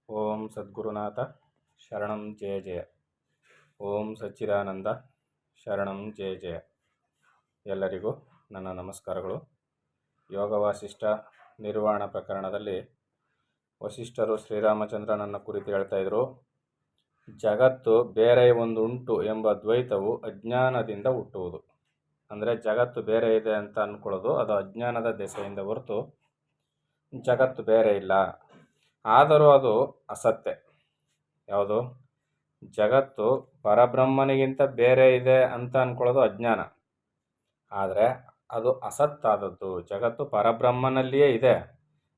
ಓಂ ಸದ್ಗುರುನಾಥ ಶರಣಂ ಜಯ ಜಯ. ಓಂ ಸಚ್ಚಿದಾನಂದ ಶರಣಂ ಜಯ ಜಯ. ಎಲ್ಲರಿಗೂ ನನ್ನ ನಮಸ್ಕಾರಗಳು. ಯೋಗ ವಾಸಿಷ್ಠ ನಿರ್ವಾಣ ಪ್ರಕರಣದಲ್ಲಿ ವಸಿಷ್ಠರು ಶ್ರೀರಾಮಚಂದ್ರನನ್ನು ಕುರಿತು ಹೇಳ್ತಾ ಇದ್ರು, ಜಗತ್ತು ಬೇರೆ ಒಂದು ಉಂಟು ಎಂಬ ದ್ವೈತವು ಅಜ್ಞಾನದಿಂದ ಹುಟ್ಟುವುದು. ಅಂದರೆ ಜಗತ್ತು ಬೇರೆ ಇದೆ ಅಂತ ಅಂದ್ಕೊಳ್ಳೋದು ಅದು ಅಜ್ಞಾನದ ದೆಸೆಯಿಂದ ಹೊರತು ಜಗತ್ತು ಬೇರೆ ಇಲ್ಲ. ಆದರೂ ಅದು ಅಸತ್ಯ. ಯಾವುದು? ಜಗತ್ತು ಪರಬ್ರಹ್ಮನಿಗಿಂತ ಬೇರೆ ಇದೆ ಅಂತ ಅಂದ್ಕೊಳ್ಳೋದು ಅಜ್ಞಾನ. ಆದರೆ ಅದು ಅಸತ್ತಾದದ್ದು. ಜಗತ್ತು ಪರಬ್ರಹ್ಮನಲ್ಲಿಯೇ ಇದೆ,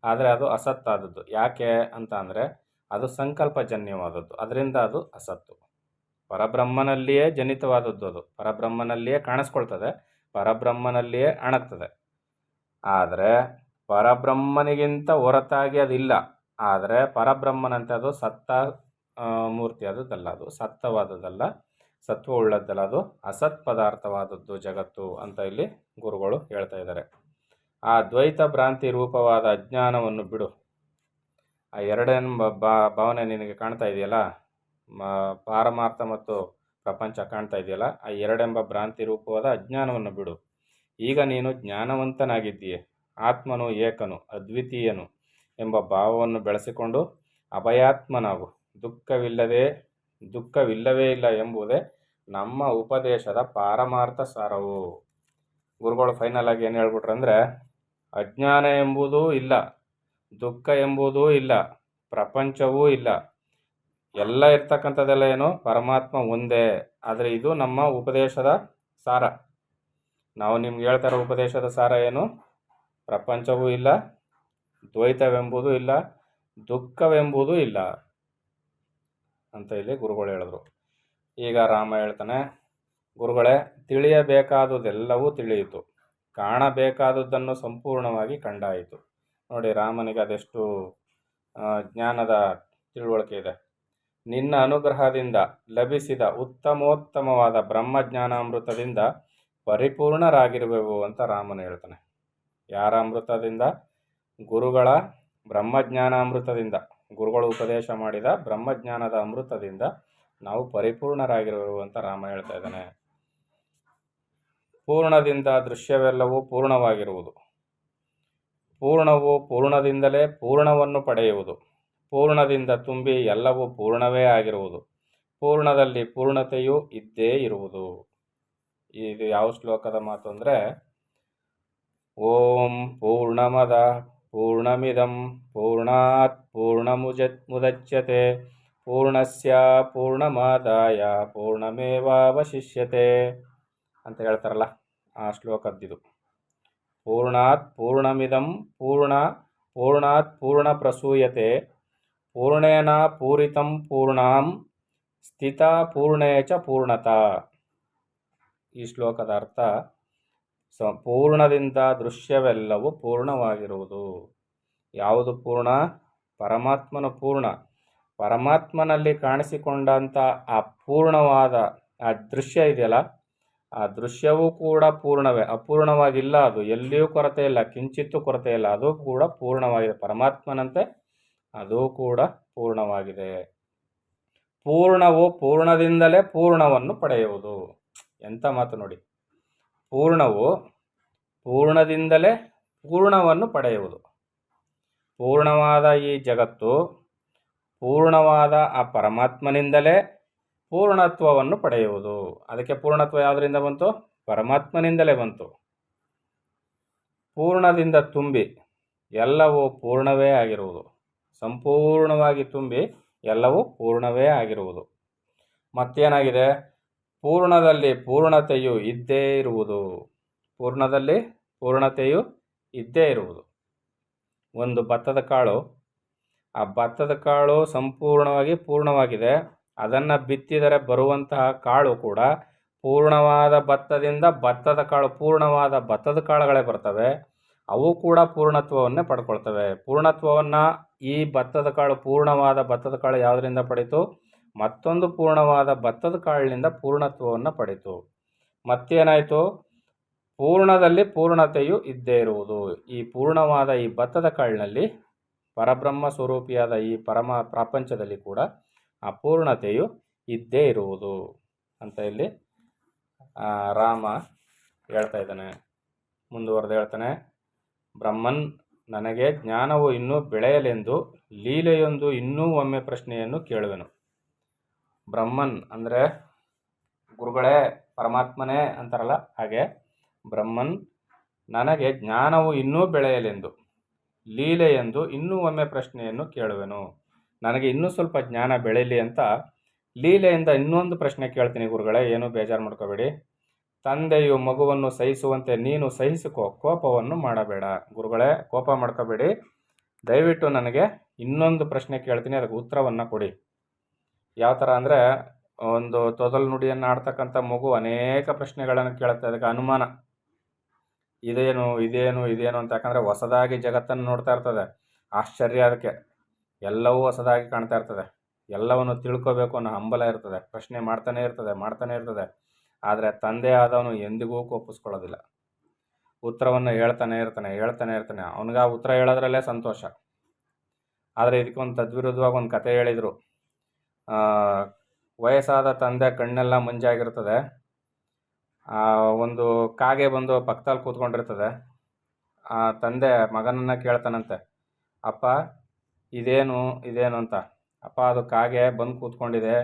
ಆದರೆ ಅದು ಅಸತ್ತಾದದ್ದು. ಯಾಕೆ ಅಂತ ಅಂದರೆ ಅದು ಸಂಕಲ್ಪಜನ್ಯವಾದದ್ದು, ಅದರಿಂದ ಅದು ಅಸತ್ತು. ಪರಬ್ರಹ್ಮನಲ್ಲಿಯೇ ಜನಿತವಾದದ್ದು, ಅದು ಪರಬ್ರಹ್ಮನಲ್ಲಿಯೇ ಕಾಣಿಸ್ಕೊಳ್ತದೆ, ಪರಬ್ರಹ್ಮನಲ್ಲಿಯೇ ಅಣಗ್ತದೆ. ಆದರೆ ಪರಬ್ರಹ್ಮನಿಗಿಂತ ಹೊರತಾಗಿ ಅದಿಲ್ಲ. ಆದರೆ ಪರಬ್ರಹ್ಮನಂತೆ ಅದು ಸತ್ತ ಮೂರ್ತಿ ಆದದ್ದಲ್ಲ, ಅದು ಸತ್ತವಾದದ್ದಲ್ಲ, ಸತ್ವ ಉಳ್ಳದ್ದಲ್ಲ, ಅದು ಅಸತ್ ಪದಾರ್ಥವಾದದ್ದು ಜಗತ್ತು ಅಂತ ಇಲ್ಲಿ ಗುರುಗಳು ಹೇಳ್ತಾ ಇದ್ದಾರೆ. ಆ ದ್ವೈತ ಭ್ರಾಂತಿ ರೂಪವಾದ ಅಜ್ಞಾನವನ್ನು ಬಿಡು. ಆ ಎರಡೆಂಬ ಭಾವನೆ ನಿನಗೆ ಕಾಣ್ತಾ ಇದೆಯಲ್ಲ, ಪಾರಮಾರ್ಥ ಮತ್ತು ಪ್ರಪಂಚ ಕಾಣ್ತಾ ಇದೆಯಲ್ಲ, ಆ ಎರಡೆಂಬ ಭ್ರಾಂತಿ ರೂಪವಾದ ಅಜ್ಞಾನವನ್ನು ಬಿಡು. ಈಗ ನೀನು ಜ್ಞಾನವಂತನಾಗಿದ್ದೀಯೆ. ಆತ್ಮನು ಏಕನು, ಅದ್ವಿತೀಯನು ಎಂಬ ಭಾವವನ್ನು ಬೆಳೆಸಿಕೊಂಡು ಅಭಯಾತ್ಮನಾಗು. ದುಃಖವಿಲ್ಲವೇ ಇಲ್ಲ ಎಂಬುದೇ ನಮ್ಮ ಉಪದೇಶದ ಪಾರಮಾರ್ಥ ಸಾರವು. ಗುರುಗಳು ಫೈನಲ್ ಆಗಿ ಏನು ಹೇಳ್ಬಿಟ್ರಂದ್ರೆ, ಅಜ್ಞಾನ ಎಂಬುದೂ ಇಲ್ಲ, ದುಃಖ ಎಂಬುದೂ ಇಲ್ಲ, ಪ್ರಪಂಚವೂ ಇಲ್ಲ, ಎಲ್ಲ ಇರ್ತಕ್ಕಂಥದ್ದೆಲ್ಲ ಏನು? ಪರಮಾತ್ಮ ಒಂದೇ. ಆದರೆ ಇದು ನಮ್ಮ ಉಪದೇಶದ ಸಾರ. ನಾವು ನಿಮ್ಗೆ ಹೇಳ್ತಾರೋ ಉಪದೇಶದ ಸಾರ ಏನು? ಪ್ರಪಂಚವೂ ಇಲ್ಲ, ದ್ವೈತವೆಂಬುದೂ ಇಲ್ಲ, ದುಃಖವೆಂಬುದೂ ಇಲ್ಲ ಅಂತ ಇಲ್ಲಿ ಗುರುಗಳು ಹೇಳಿದ್ರು. ಈಗ ರಾಮ ಹೇಳ್ತಾನೆ, ಗುರುಗಳೇ, ತಿಳಿಯಬೇಕಾದುದೆಲ್ಲವೂ ತಿಳಿಯಿತು, ಕಾಣಬೇಕಾದುದನ್ನು ಸಂಪೂರ್ಣವಾಗಿ ಕಂಡಾಯಿತು. ನೋಡಿ, ರಾಮನಿಗೆ ಅದೆಷ್ಟು ಜ್ಞಾನದ ತಿಳುವಳಿಕೆ ಇದೆ. ನಿನ್ನ ಅನುಗ್ರಹದಿಂದ ಲಭಿಸಿದ ಉತ್ತಮೋತ್ತಮವಾದ ಬ್ರಹ್ಮಜ್ಞಾನಾಮೃತದಿಂದ ಪರಿಪೂರ್ಣರಾಗಿರುವೆವು ಅಂತ ರಾಮನು ಹೇಳ್ತಾನೆ. ಯಾರ ಅಮೃತದಿಂದ? ಗುರುಗಳ ಬ್ರಹ್ಮಜ್ಞಾನಾಮೃತದಿಂದ, ಗುರುಗಳು ಉಪದೇಶ ಮಾಡಿದ ಬ್ರಹ್ಮಜ್ಞಾನದ ಅಮೃತದಿಂದ ನಾವು ಪರಿಪೂರ್ಣರಾಗಿರುವೆವು ಅಂತ ರಾಮ ಹೇಳ್ತಾ ಇದ್ದಾನೆ. ಪೂರ್ಣದಿಂದ ದೃಶ್ಯವೆಲ್ಲವೂ ಪೂರ್ಣವಾಗಿರುವುದು. ಪೂರ್ಣವು ಪೂರ್ಣದಿಂದಲೇ ಪೂರ್ಣವನ್ನು ಪಡೆಯುವುದು. ಪೂರ್ಣದಿಂದ ತುಂಬಿ ಎಲ್ಲವೂ ಪೂರ್ಣವೇ ಆಗಿರುವುದು. ಪೂರ್ಣದಲ್ಲಿ ಪೂರ್ಣತೆಯು ಇದ್ದೇ ಇರುವುದು. ಇದು ಯಾವ ಶ್ಲೋಕದ ಮಾತು ಅಂದರೆ, ಓಂ ಪೂರ್ಣಮದ ಪೂರ್ಣಮಿದಂ ಪೂರ್ಣಾತ್ ಪೂರ್ಣಮುದಚ್ಯತೆ ಪೂರ್ಣಸ್ಯ ಪೂರ್ಣಮಾದಾಯ ಪೂರ್ಣಮೇವಾವಶಿಷ್ಯತೆ ಅಂತ ಹೇಳ್ತಾರಲ್ಲ, ಆ ಶ್ಲೋಕದ್ದಿದು. ಪೂರ್ಣಾತ್ ಪೂರ್ಣಮಿದಂ ಪೂರ್ಣಾತ್ ಪೂರ್ಣ ಪ್ರಸೂಯತೆ ಪೂರ್ಣೇನ ಪೂರಿತಂ ಪೂರ್ಣಾಂ ಸ್ಥಿತಾ ಪೂರ್ಣೇ ಚ ಪೂರ್ಣತಾ. ಈ ಶ್ಲೋಕದ ಅರ್ಥ, ಪೂರ್ಣದಿಂದ ದೃಶ್ಯವೆಲ್ಲವೂ ಪೂರ್ಣವಾಗಿರುವುದು. ಯಾವುದು ಪೂರ್ಣ? ಪರಮಾತ್ಮನ ಪೂರ್ಣ. ಪರಮಾತ್ಮನಲ್ಲಿ ಕಾಣಿಸಿಕೊಂಡಂಥ ಆ ಪೂರ್ಣವಾದ ಆ ದೃಶ್ಯ ಇದೆಯಲ್ಲ, ಆ ದೃಶ್ಯವೂ ಕೂಡ ಪೂರ್ಣವೇ, ಅಪೂರ್ಣವಾಗಿಲ್ಲ. ಅದು ಎಲ್ಲಿಯೂ ಕೊರತೆ ಇಲ್ಲ, ಕಿಂಚಿತ್ತೂ ಕೊರತೆ ಇಲ್ಲ, ಅದು ಕೂಡ ಪೂರ್ಣವಾಗಿದೆ. ಪರಮಾತ್ಮನಂತೆ ಅದು ಕೂಡ ಪೂರ್ಣವಾಗಿದೆ. ಪೂರ್ಣವು ಪೂರ್ಣದಿಂದಲೇ ಪೂರ್ಣವನ್ನು ಪಡೆಯುವುದು. ಎಂಥ ಮಾತು ನೋಡಿ! ಪೂರ್ಣವು ಪೂರ್ಣದಿಂದಲೇ ಪೂರ್ಣವನ್ನು ಪಡೆಯುವುದು. ಪೂರ್ಣವಾದ ಈ ಜಗತ್ತು ಪೂರ್ಣವಾದ ಆ ಪರಮಾತ್ಮನಿಂದಲೇ ಪೂರ್ಣತ್ವವನ್ನು ಪಡೆಯುವುದು. ಅದಕ್ಕೆ ಪೂರ್ಣತ್ವ ಯಾವುದರಿಂದ ಬಂತು? ಪರಮಾತ್ಮನಿಂದಲೇ ಬಂತು. ಪೂರ್ಣದಿಂದ ತುಂಬಿ ಎಲ್ಲವೂ ಪೂರ್ಣವೇ ಆಗಿರುವುದು. ಸಂಪೂರ್ಣವಾಗಿ ತುಂಬಿ ಎಲ್ಲವೂ ಪೂರ್ಣವೇ ಆಗಿರುವುದು. ಮತ್ತೇನಾಗಿದೆ? ಪೂರ್ಣದಲ್ಲಿ ಪೂರ್ಣತೆಯು ಇದ್ದೇ ಇರುವುದು. ಪೂರ್ಣದಲ್ಲಿ ಪೂರ್ಣತೆಯು ಇದ್ದೇ ಇರುವುದು. ಒಂದು ಭತ್ತದ ಕಾಳು, ಆ ಭತ್ತದ ಕಾಳು ಸಂಪೂರ್ಣವಾಗಿ ಪೂರ್ಣವಾಗಿದೆ. ಅದನ್ನು ಬಿತ್ತಿದರೆ ಬರುವಂತಹ ಕಾಳು ಕೂಡ ಪೂರ್ಣವಾದ ಭತ್ತದಿಂದ ಭತ್ತದ ಕಾಳು, ಪೂರ್ಣವಾದ ಭತ್ತದ ಕಾಳುಗಳೇ ಬರ್ತವೆ. ಅವು ಕೂಡ ಪೂರ್ಣತ್ವವನ್ನೇ ಪಡ್ಕೊಳ್ತವೆ. ಪೂರ್ಣತ್ವವನ್ನು ಈ ಭತ್ತದ ಕಾಳು, ಪೂರ್ಣವಾದ ಭತ್ತದ ಕಾಳು ಯಾವುದರಿಂದ ಪಡೀತು? ಮತ್ತೊಂದು ಪೂರ್ಣವಾದ ಭತ್ತದ ಕಾಳಿನಿಂದ ಪೂರ್ಣತ್ವವನ್ನು ಪಡೀತು. ಮತ್ತೇನಾಯಿತು? ಪೂರ್ಣದಲ್ಲಿ ಪೂರ್ಣತೆಯು ಇದ್ದೇ ಇರುವುದು. ಈ ಪೂರ್ಣವಾದ ಈ ಭತ್ತದ ಕಾಳಿನಲ್ಲಿ ಪರಬ್ರಹ್ಮ ಸ್ವರೂಪಿಯಾದ ಈ ಪ್ರಪಂಚದಲ್ಲಿ ಕೂಡ ಅಪೂರ್ಣತೆಯು ಇದ್ದೇ ಇರುವುದು ಅಂತ ಇಲ್ಲಿ ರಾಮ ಹೇಳ್ತಾ ಇದ್ದಾನೆ. ಮುಂದುವರೆದು ಹೇಳ್ತಾನೆ, ಬ್ರಹ್ಮನ್ ನನಗೆ ಜ್ಞಾನವು ಇನ್ನೂ ಬೆಳೆಯಲೆಂದು ಲೀಲೆಯೊಂದು ಇನ್ನೂ ಒಮ್ಮೆ ಪ್ರಶ್ನೆಯನ್ನು ಕೇಳುವೆನು. ಬ್ರಹ್ಮನ್ ಅಂದರೆ ಗುರುಗಳೇ, ಪರಮಾತ್ಮನೇ ಅಂತಾರಲ್ಲ, ಹಾಗೆ ಬ್ರಹ್ಮನ್ ನನಗೆ ಜ್ಞಾನವು ಇನ್ನೂ ಬೆಳೆಯಲೆಂದು ಲೀಲೆಯೆಂದು ಇನ್ನೂ ಒಮ್ಮೆ ಪ್ರಶ್ನೆಯನ್ನು ಕೇಳುವೆನು. ನನಗೆ ಇನ್ನೂ ಸ್ವಲ್ಪ ಜ್ಞಾನ ಬೆಳೀಲಿ ಅಂತ ಲೀಲೆಯಿಂದ ಇನ್ನೊಂದು ಪ್ರಶ್ನೆ ಕೇಳ್ತೀನಿ ಗುರುಗಳೇ, ಏನೂ ಬೇಜಾರು ಮಾಡ್ಕೋಬೇಡಿ. ತಂದೆಯು ಮಗುವನ್ನು ಸಹಿಸುವಂತೆ ನೀನು ಸಹಿಸಿಕೋ, ಕೋಪವನ್ನು ಮಾಡಬೇಡ. ಗುರುಗಳೇ, ಕೋಪ ಮಾಡ್ಕೋಬೇಡಿ, ದಯವಿಟ್ಟು ನನಗೆ ಇನ್ನೊಂದು ಪ್ರಶ್ನೆ ಕೇಳ್ತೀನಿ, ಅದಕ್ಕೆ ಉತ್ತರವನ್ನು ಕೊಡಿ. ಯಾವ ಥರ ಅಂದರೆ, ಒಂದು ತೊದಲು ನುಡಿಯನ್ನು ಆಡ್ತಕ್ಕಂಥ ಮಗು ಅನೇಕ ಪ್ರಶ್ನೆಗಳನ್ನು ಕೇಳುತ್ತೆ. ಅದಕ್ಕೆ ಅನುಮಾನ, ಇದೇನು ಇದೇನು ಇದೇನು ಅಂತ. ಯಾಕಂದರೆ ಹೊಸದಾಗಿ ಜಗತ್ತನ್ನು ನೋಡ್ತಾ ಇರ್ತದೆ, ಆಶ್ಚರ್ಯ ಅದಕ್ಕೆ, ಎಲ್ಲವೂ ಹೊಸದಾಗಿ ಕಾಣ್ತಾ ಇರ್ತದೆ, ಎಲ್ಲವನ್ನು ತಿಳ್ಕೋಬೇಕು ಅನ್ನೋ ಹಂಬಲ ಇರ್ತದೆ, ಪ್ರಶ್ನೆ ಮಾಡ್ತಾನೆ ಇರ್ತದೆ. ಆದರೆ ತಂದೆ ಆದವನು ಎಂದಿಗೂ ಕೋಪಿಸ್ಕೊಳ್ಳೋದಿಲ್ಲ, ಉತ್ತರವನ್ನು ಹೇಳ್ತಾನೆ ಇರ್ತಾನೆ. ಅವನಿಗೆ ಆ ಉತ್ತರ ಹೇಳೋದ್ರಲ್ಲೇ ಸಂತೋಷ. ಆದರೆ ಇದಕ್ಕೊಂದು ತದ್ವಿರುದ್ಧವಾಗಿ ಒಂದು ಕತೆ ಹೇಳಿದರು. ವಯಸ್ಸಾದ ತಂದೆ ಕಣ್ಣೆಲ್ಲ ಮಂಜಾಗಿರ್ತದೆ, ಒಂದು ಕಾಗೆ ಬಂದು ಪಕ್ಕದಲ್ಲಿ ಕೂತ್ಕೊಂಡಿರ್ತದೆ. ಆ ತಂದೆ ಮಗನನ್ನು ಕೇಳ್ತಾನಂತೆ, ಅಪ್ಪ ಇದೇನು ಅಂತ. ಅಪ್ಪ ಅದು ಕಾಗೆ ಬಂದು ಕೂತ್ಕೊಂಡಿದೆ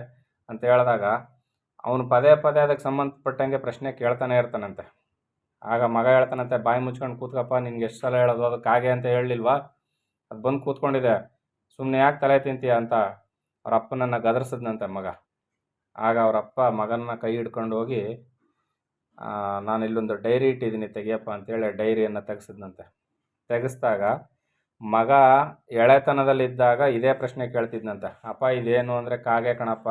ಅಂತ ಹೇಳಿದಾಗ ಅವನು ಪದೇ ಅದಕ್ಕೆ ಸಂಬಂಧಪಟ್ಟಂಗೆ ಪ್ರಶ್ನೆ ಕೇಳ್ತಾನೆ ಇರ್ತಾನಂತೆ. ಆಗ ಮಗ ಹೇಳ್ತಾನಂತೆ, ಬಾಯಿ ಮುಚ್ಕೊಂಡು ಕೂತ್ಕಪ್ಪ, ನಿನ್ಗೆ ಎಷ್ಟು ಸಲ ಹೇಳೋದು, ಅದು ಕಾಗೆ ಅಂತ ಹೇಳಲಿಲ್ವಾ, ಅದು ಬಂದು ಕೂತ್ಕೊಂಡಿದೆ, ಸುಮ್ಮನೆ ಯಾಕೆ ತಲೆ ತಿಂತೀಯ ಅಂತ ಅವ್ರ ಅಪ್ಪನನ್ನು ಗದರಿಸಿದ್ನಂತೆ ಮಗ. ಆಗ ಅವರಪ್ಪ ಮಗನ ಕೈ ಹಿಡ್ಕೊಂಡು ಹೋಗಿ, ನಾನು ಇಲ್ಲೊಂದು ಡೈರಿ ಇಟ್ಟಿದ್ದೀನಿ ತೆಗಿಯಪ್ಪ ಅಂತೇಳಿ ಡೈರಿಯನ್ನು ತೆಗೆಸಿದ್ನಂತೆ. ತೆಗೆಸಿದಾಗ ಮಗ ಎಳೆತನದಲ್ಲಿದ್ದಾಗ ಇದೇ ಪ್ರಶ್ನೆ ಕೇಳ್ತಿದ್ನಂತೆ, ಅಪ್ಪ ಇದೇನು ಅಂದರೆ, ಕಾಗೆ ಕಣಪ್ಪ,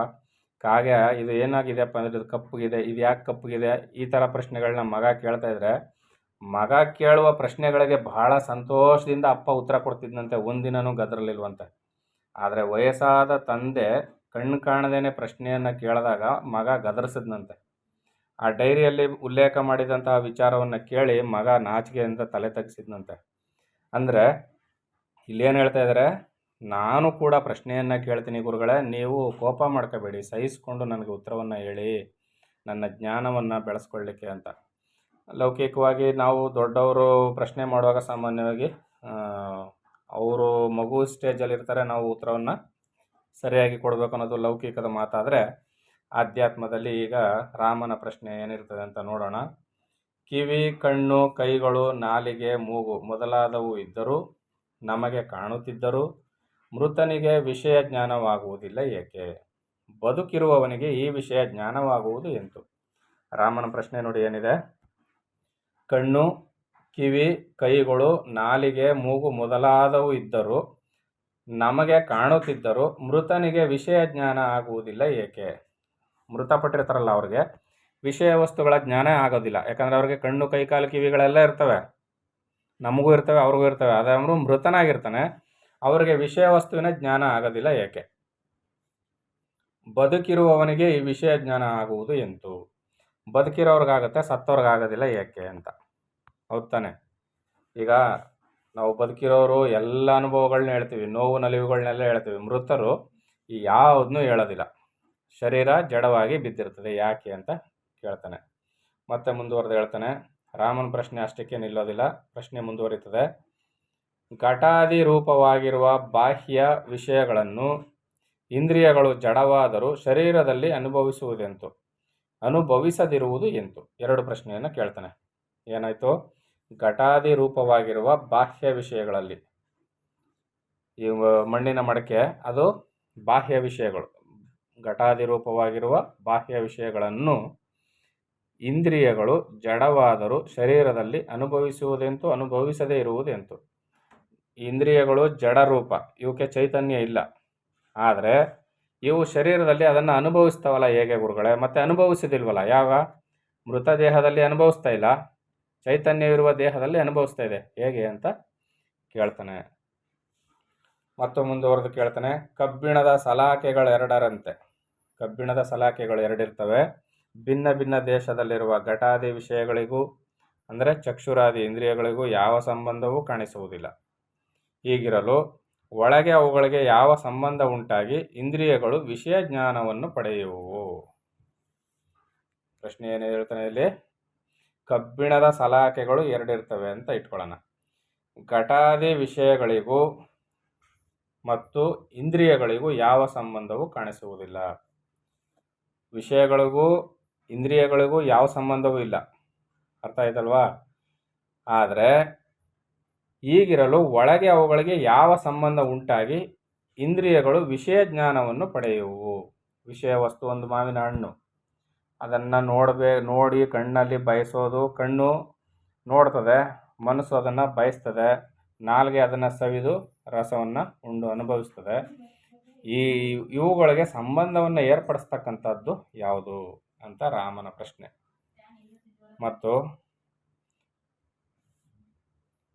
ಕಾಗೆ, ಇದು ಏನಾಗಿದೆಯಪ್ಪ ಅಂದರೆ ಇದು ಕಪ್ಪಗಿದೆ, ಇದು ಯಾಕೆ ಕಪ್ಪಗಿದೆ, ಈ ಥರ ಪ್ರಶ್ನೆಗಳನ್ನ ಮಗ ಕೇಳ್ತಾ ಇದ್ರೆ ಮಗ ಕೇಳುವ ಪ್ರಶ್ನೆಗಳಿಗೆ ಬಹಳ ಸಂತೋಷದಿಂದ ಅಪ್ಪ ಉತ್ತರ ಕೊಡ್ತಿದ್ನಂತೆ, ಒಂದಿನೂ ಗದರಲಿಲ್ವಂತೆ. ಆದರೆ ವಯಸ್ಸಾದ ತಂದೆ ಕಣ್ಣು ಕಾಣದೇನೆ ಪ್ರಶ್ನೆಯನ್ನು ಕೇಳಿದಾಗ ಮಗ ಗದರಿಸಿದ್ನಂತೆ. ಆ ಡೈರಿಯಲ್ಲಿ ಉಲ್ಲೇಖ ಮಾಡಿದಂತಹ ವಿಚಾರವನ್ನು ಕೇಳಿ ಮಗ ನಾಚಿಕೆಯಿಂದ ತಲೆ ತಗ್ಸಿದ್ನಂತೆ. ಅಂದರೆ ಇಲ್ಲೇನು ಹೇಳ್ತಾ ಇದ್ದಾರೆ, ನಾನು ಕೂಡ ಪ್ರಶ್ನೆಯನ್ನು ಕೇಳ್ತೀನಿ ಗುರುಗಳೇ, ನೀವು ಕೋಪ ಮಾಡ್ಕೋಬೇಡಿ, ಸಹಿಸ್ಕೊಂಡು ನನಗೆ ಉತ್ತರವನ್ನು ಹೇಳಿ, ನನ್ನ ಜ್ಞಾನವನ್ನು ಬೆಳೆಸ್ಕೊಳ್ಳಿಕ್ಕೆ ಅಂತ. ಲೌಕಿಕವಾಗಿ ನಾವು ದೊಡ್ಡವರು ಪ್ರಶ್ನೆ ಮಾಡುವಾಗ ಸಾಮಾನ್ಯವಾಗಿ ಅವರು ಮಗು ಸ್ಟೇಜಲ್ಲಿರ್ತಾರೆ, ನಾವು ಉತ್ತರವನ್ನು ಸರಿಯಾಗಿ ಕೊಡಬೇಕು ಅನ್ನೋದು ಲೌಕಿಕದ ಮಾತಾದರೆ, ಆಧ್ಯಾತ್ಮದಲ್ಲಿ ಈಗ ರಾಮನ ಪ್ರಶ್ನೆ ಏನಿರ್ತದೆ ಅಂತ ನೋಡೋಣ. ಕಿವಿ, ಕಣ್ಣು, ಕೈಗಳು, ನಾಲಿಗೆ, ಮೂಗು ಮೊದಲಾದವು ಇದ್ದರೂ ನಮಗೆ ಕಾಣುತ್ತಿದ್ದರೂ ಮೃತನಿಗೆ ವಿಷಯ ಜ್ಞಾನವಾಗುವುದಿಲ್ಲ ಏಕೆ? ಬದುಕಿರುವವನಿಗೆ ಈ ವಿಷಯ ಜ್ಞಾನವಾಗುವುದು ಎಂತು? ರಾಮನ ಪ್ರಶ್ನೆ ನೋಡಿ ಏನಿದೆ. ಕಣ್ಣು, ಕಿವಿ, ಕೈಗಳು, ನಾಲಿಗೆ, ಮೂಗು ಮೊದಲಾದವು ಇದ್ದರೂ ನಮಗೆ ಕಾಣುತ್ತಿದ್ದರೂ ಮೃತನಿಗೆ ವಿಷಯ ಜ್ಞಾನ ಆಗುವುದಿಲ್ಲ ಏಕೆ? ಮೃತಪಟ್ಟಿರ್ತಾರಲ್ಲ ಅವ್ರಿಗೆ ವಿಷಯ ವಸ್ತುಗಳ ಜ್ಞಾನ ಆಗೋದಿಲ್ಲ. ಯಾಕಂದರೆ ಅವ್ರಿಗೆ ಕಣ್ಣು, ಕೈ, ಕಾಲು, ಕಿವಿಗಳೆಲ್ಲ ಇರ್ತವೆ, ನಮಗೂ ಇರ್ತವೆ, ಅವ್ರಿಗೂ ಇರ್ತವೆ. ಅದಾದರೂ ಮೃತನಾಗಿರ್ತಾನೆ, ಅವರಿಗೆ ವಿಷಯ ವಸ್ತುವಿನ ಜ್ಞಾನ ಆಗೋದಿಲ್ಲ ಏಕೆ? ಬದುಕಿರುವವನಿಗೆ ಈ ವಿಷಯ ಜ್ಞಾನ ಆಗುವುದು ಎಂತು? ಬದುಕಿರೋರ್ಗಾಗತ್ತೆ, ಸತ್ತವ್ರಿಗಾಗೋದಿಲ್ಲ ಏಕೆ ಅಂತ. ಹೌದು ತಾನೆ? ಈಗ ನಾವು ಬದುಕಿರೋರು ಎಲ್ಲ ಅನುಭವಗಳನ್ನ ಹೇಳ್ತೀವಿ, ನೋವು ನಲಿವುಗಳನ್ನೆಲ್ಲ ಹೇಳ್ತೀವಿ. ಮೃತರು ಈ ಯಾವುದನ್ನೂ ಹೇಳೋದಿಲ್ಲ, ಶರೀರ ಜಡವಾಗಿ ಬಿದ್ದಿರ್ತದೆ, ಯಾಕೆ ಅಂತ ಕೇಳ್ತಾನೆ. ಮತ್ತೆ ಮುಂದುವರೆದು ಹೇಳ್ತಾನೆ. ರಾಮನ ಪ್ರಶ್ನೆ ಅಷ್ಟಕ್ಕೆ ನಿಲ್ಲೋದಿಲ್ಲ, ಪ್ರಶ್ನೆ ಮುಂದುವರಿತದೆ. ಘಟಾದಿ ರೂಪವಾಗಿರುವ ಬಾಹ್ಯ ವಿಷಯಗಳನ್ನು ಇಂದ್ರಿಯಗಳು ಜಡವಾದರೂ ಶರೀರದಲ್ಲಿ ಅನುಭವಿಸುವುದೆಂತು? ಅನುಭವಿಸದಿರುವುದು ಎಂತು? ಎರಡು ಪ್ರಶ್ನೆಯನ್ನು ಕೇಳ್ತಾನೆ. ಏನಾಯಿತು? ಘಟಾದಿ ರೂಪವಾಗಿರುವ ಬಾಹ್ಯ ವಿಷಯಗಳಲ್ಲಿ, ಈ ಮಣ್ಣಿನ ಮಡಕೆ ಅದು ಬಾಹ್ಯ ವಿಷಯಗಳು. ಘಟಾದಿ ರೂಪವಾಗಿರುವ ಬಾಹ್ಯ ವಿಷಯಗಳನ್ನು ಇಂದ್ರಿಯಗಳು ಜಡವಾದರೂ ಶರೀರದಲ್ಲಿ ಅನುಭವಿಸುವುದೆಂತು? ಅನುಭವಿಸದೇ ಇರುವುದೆಂತು? ಇಂದ್ರಿಯಗಳು ಜಡ ರೂಪ, ಇವಕ್ಕೆ ಚೈತನ್ಯ ಇಲ್ಲ, ಆದರೆ ಇವು ಶರೀರದಲ್ಲಿ ಅದನ್ನು ಅನುಭವಿಸ್ತಾವಲ್ಲ ಹೇಗೆ ಗುರುಗಳೇ? ಮತ್ತೆ ಅನುಭವಿಸೋದಿಲ್ವಲ್ಲ, ಯಾವ ಮೃತದೇಹದಲ್ಲಿ ಅನುಭವಿಸ್ತಾ ಇಲ್ಲ, ಚೈತನ್ಯವಿರುವ ದೇಹದಲ್ಲಿ ಅನುಭವಿಸ್ತಾ ಇದೆ, ಹೇಗೆ ಅಂತ ಕೇಳ್ತಾನೆ. ಮತ್ತು ಮುಂದುವರೆದು ಕೇಳ್ತಾನೆ. ಕಬ್ಬಿಣದ ಸಲಾಕೆಗಳೆರಡರಂತೆ, ಕಬ್ಬಿಣದ ಸಲಾಕೆಗಳು ಎರಡಿರ್ತವೆ, ಭಿನ್ನ ಭಿನ್ನ ದೇಶದಲ್ಲಿರುವ ಘಟಾದಿ ವಿಷಯಗಳಿಗೂ ಅಂದರೆ ಚಕ್ಷುರಾದಿ ಇಂದ್ರಿಯಗಳಿಗೂ ಯಾವ ಸಂಬಂಧವೂ ಕಾಣಿಸುವುದಿಲ್ಲ. ಹೀಗಿರಲು ಒಳಗೆ ಅವುಗಳಿಗೆ ಯಾವ ಸಂಬಂಧ ಉಂಟಾಗಿ ಇಂದ್ರಿಯಗಳು ವಿಷಯ ಜ್ಞಾನವನ್ನು ಪಡೆಯುವು. ಪ್ರಶ್ನೆ ಏನು ಹೇಳ್ತಾನೆ ಇಲ್ಲಿ? ಕಬ್ಬಿಣದ ಸಲಾಕೆಗಳು ಎರಡಿರ್ತವೆ ಅಂತ ಇಟ್ಕೊಳ್ಳೋಣ. ಘಟಾದಿ ವಿಷಯಗಳಿಗೂ ಮತ್ತು ಇಂದ್ರಿಯಗಳಿಗೂ ಯಾವ ಸಂಬಂಧವೂ ಕಾಣಿಸುವುದಿಲ್ಲ. ವಿಷಯಗಳಿಗೂ ಇಂದ್ರಿಯಗಳಿಗೂ ಯಾವ ಸಂಬಂಧವೂ ಇಲ್ಲ, ಅರ್ಥ ಆಯ್ತಲ್ವಾ? ಆದರೆ ಹೀಗಿರಲು ಒಳಗೆ ಅವುಗಳಿಗೆ ಯಾವ ಸಂಬಂಧ ಉಂಟಾಗಿ ಇಂದ್ರಿಯಗಳು ವಿಷಯ ಜ್ಞಾನವನ್ನು ಪಡೆಯುವು. ವಿಷಯ ವಸ್ತು ಒಂದು ಮಾವಿನ ಹಣ್ಣು, ಅದನ್ನು ನೋಡಿ ಕಣ್ಣಲ್ಲಿ ಬಯಸೋದು, ಕಣ್ಣು ನೋಡ್ತದೆ, ಮನಸ್ಸು ಅದನ್ನು ಬಯಸ್ತದೆ, ನಾಲ್ಗೆ ಅದನ್ನು ಸವಿದು ರಸವನ್ನು ಉಂಡು ಅನುಭವಿಸ್ತದೆ. ಇವುಗಳಿಗೆ ಸಂಬಂಧವನ್ನು ಏರ್ಪಡಿಸ್ತಕ್ಕಂಥದ್ದು ಯಾವುದು ಅಂತ ರಾಮನ ಪ್ರಶ್ನೆ. ಮತ್ತು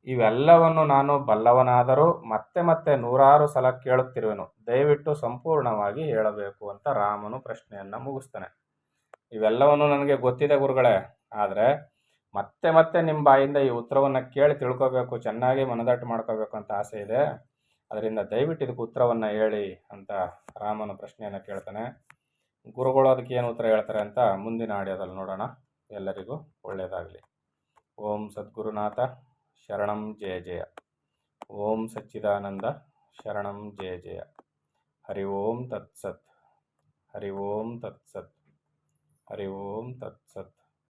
ಇವೆಲ್ಲವನ್ನು ನಾನು ಬಲ್ಲವನಾದರೂ ಮತ್ತೆ ಮತ್ತೆ ನೂರಾರು ಸಲ ಕೇಳುತ್ತಿರುವೆನು, ದಯವಿಟ್ಟು ಸಂಪೂರ್ಣವಾಗಿ ಹೇಳಬೇಕು ಅಂತ ರಾಮನು ಪ್ರಶ್ನೆಯನ್ನು ಮುಗಿಸ್ತಾನೆ. ಇವೆಲ್ಲವನ್ನು ನನಗೆ ಗೊತ್ತಿದೆ ಗುರುಗಳೇ, ಆದರೆ ಮತ್ತೆ ಮತ್ತೆ ನಿಮ್ಮ ಬಾಯಿಂದ ಈ ಉತ್ತರವನ್ನು ಕೇಳಿ ತಿಳ್ಕೋಬೇಕು, ಚೆನ್ನಾಗಿ ಮನದಟ್ಟು ಮಾಡ್ಕೋಬೇಕು ಅಂತ ಆಸೆ ಇದೆ. ಅದರಿಂದ ದಯವಿಟ್ಟು ಇದಕ್ಕೆ ಉತ್ತರವನ್ನು ಹೇಳಿ ಅಂತ ರಾಮನ ಪ್ರಶ್ನೆಯನ್ನು ಕೇಳ್ತಾನೆ. ಗುರುಗಳು ಅದಕ್ಕೆ ಏನು ಉತ್ತರ ಹೇಳ್ತಾರೆ ಅಂತ ಮುಂದಿನ ಆಡಿಯೋದಲ್ಲಿ ನೋಡೋಣ. ಎಲ್ಲರಿಗೂ ಒಳ್ಳೆಯದಾಗಲಿ. ಓಂ ಸದ್ಗುರುನಾಥ ಶರಣಂ ಜಯ ಜಯ. ಓಂ ಸಚ್ಚಿದಾನಂದ ಶರಣಂ ಜಯ ಜಯ. ಹರಿ ಓಂ ತತ್ಸತ್. ಹರಿ ಓಂ ತತ್ಸತ್. ಹರಿ ಓಂ ತತ್ಸತ್.